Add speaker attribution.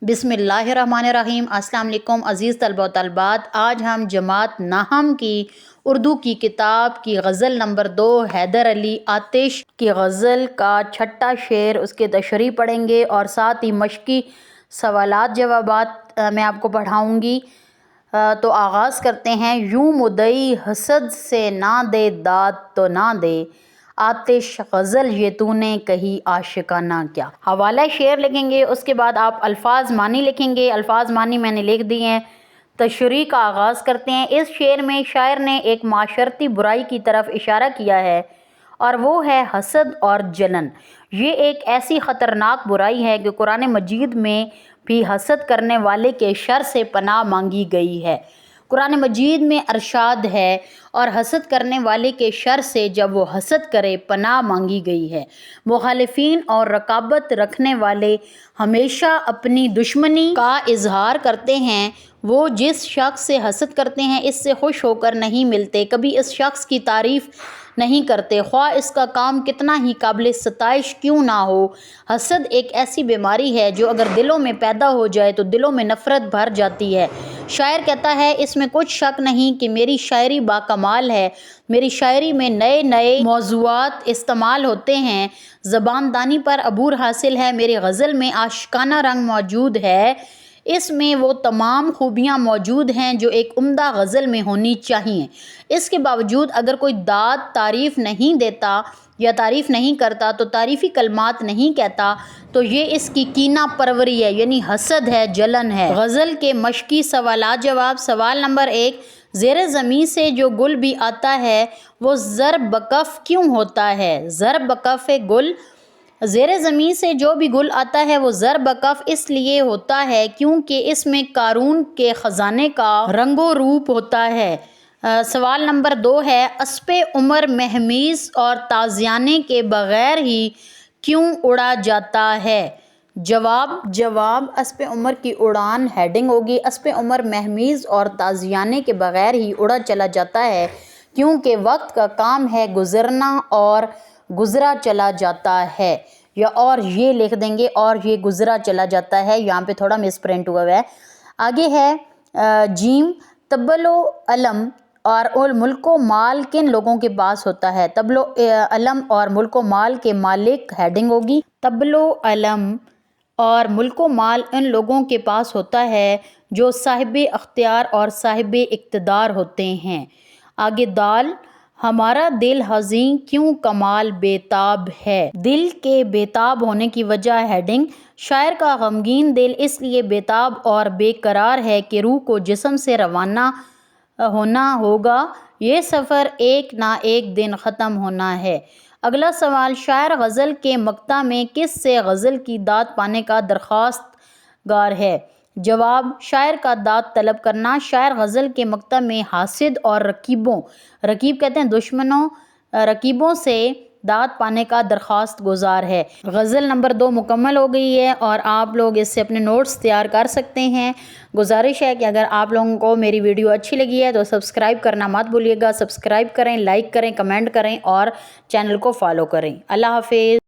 Speaker 1: बिस्मिल्लाहिर्रहमानिर्रहीम। अस्सलाम वालेकुम अज़ीज़ तलबा व तलबात। आज हम जमात नाहम की उर्दू की किताब की गज़ल नंबर 2 हैदर अली आतिश की गज़ल का छठा शेर उसके तशरीह पढ़ेंगे और साथ ही मशकी सवालात जवाबात मैं आपको पढ़ाऊँगी। तो आगाज़ करते हैं। यूँ मुद्दई हसद से ना दे दाद तो ना दे, आतिश गज़ल ये तूने कही आशिकाना क्या। हवाला शेर लिखेंगे, उसके बाद आप अल्फाज मानी लिखेंगे। अल्फाज मानी मैंने लिख दिए हैं। तशरीह का आगाज़ करते हैं। इस शेर में शायर ने एक माशरती बुराई की तरफ इशारा किया है और वो है हसद और जलन। ये एक ऐसी ख़तरनाक बुराई है कि कुरान मजीद में भी हसद करने वाले के शर से पनाह मांगी गई है। कुरान मजीद में अरशाद है और हसद करने वाले के शर से जब वो हसद करे पनाह मांगी गई है। मुखालिफिन और रकाबत रखने वाले हमेशा अपनी दुश्मनी का इजहार करते हैं। वो जिस शख्स से हसद करते हैं इससे खुश होकर नहीं मिलते, कभी इस शख्स की तारीफ़ नहीं करते, ख्वाह इसका काम कितना ही काबिल सताइश क्यों ना हो। हसद एक ऐसी बीमारी है जो अगर दिलों में पैदा हो जाए तो दिलों में नफ़रत भर जाती है। शायर कहता है, इसमें कुछ शक नहीं कि मेरी शायरी बाकमाल है। मेरी शायरी में नए नए मौज़ूआत इस्तेमाल होते हैं, ज़बानदानी पर अबूर हासिल है। मेरी गज़ल में आशिकाना रंग मौजूद है। इसमें वो तमाम खूबियाँ मौजूद हैं जो एक उम्दा गज़ल में होनी चाहिए। इसके बावजूद अगर कोई दाद तारीफ़ नहीं देता या तारीफ़ नहीं करता तो तारीफ़ी कलमात नहीं कहता तो ये इसकी कीना परवरी है, यानी हसद है, जलन है। गज़ल के मशकी सवालात जवाब। सवाल नंबर 1, ज़ेरे ज़मीं से जो गुल भी आता है वो ज़र बकफ़ क्यों होता है। ज़र बकफ़ गुल, ज़ेरे ज़मीं से जो भी गुल आता है वो ज़र बकफ़ इसलिए होता है क्योंकि इसमें कारून के ख़जाने का रंगो रूप होता है। सवाल नंबर 2 है, अस्पे उमर महमीज़ और ताज़ियाने के बग़ैर ही क्यों उड़ा जाता है। जवाब अस्पे उमर की उड़ान हेडिंग होगी। अस्पे उमर महमीज़ और ताज़ियाने के बग़ैर ही उड़ा चला जाता है क्योंकि वक्त का काम है गुज़रना और गुज़रा चला जाता है। या और ये लिख देंगे और ये गुज़रा चला जाता है, यहाँ पे थोड़ा मिस प्रिंट हुआ है। आगे है जीम, तबलो अलम और मुल्को माल किन लोगों के पास होता है। तबलो अलम और मुल्को माल के मालिक हेडिंग होगी। तबलो अलम और मुल्को माल इन लोगों के पास होता है जो साहिब अख्तियार और साहिब इक़्तिदार होते हैं। आगे दाल, हमारा दिल हज़ीं क्यों कमाल बेताब है। दिल के बेताब होने की वजह हेडिंग। शायर का गमगीन दिल इसलिए बेताब और बेकरार है कि रूह को जिस्म से रवाना होना होगा। ये सफ़र एक ना एक दिन ख़त्म होना है। अगला सवाल, शायर गज़ल के मक्ता में किस से गज़ल की दाद पाने का दरख्वास्तगार है। जवाब, शायर का दाद तलब करना। शायर गज़ल के मक्ता में हासिद और रकीब कहते हैं दुश्मनों, रकीबों से दाद पाने का दरख्वास्त गुजार है। गज़ल नंबर 2 मुकम्मल हो गई है और आप लोग इससे अपने नोट्स तैयार कर सकते हैं। गुजारिश है कि अगर आप लोगों को मेरी वीडियो अच्छी लगी है तो सब्सक्राइब करना मत भूलिएगा। सब्सक्राइब करें, लाइक करें, कमेंट करें और चैनल को फॉलो करें। अल्लाह हाफ़िज़।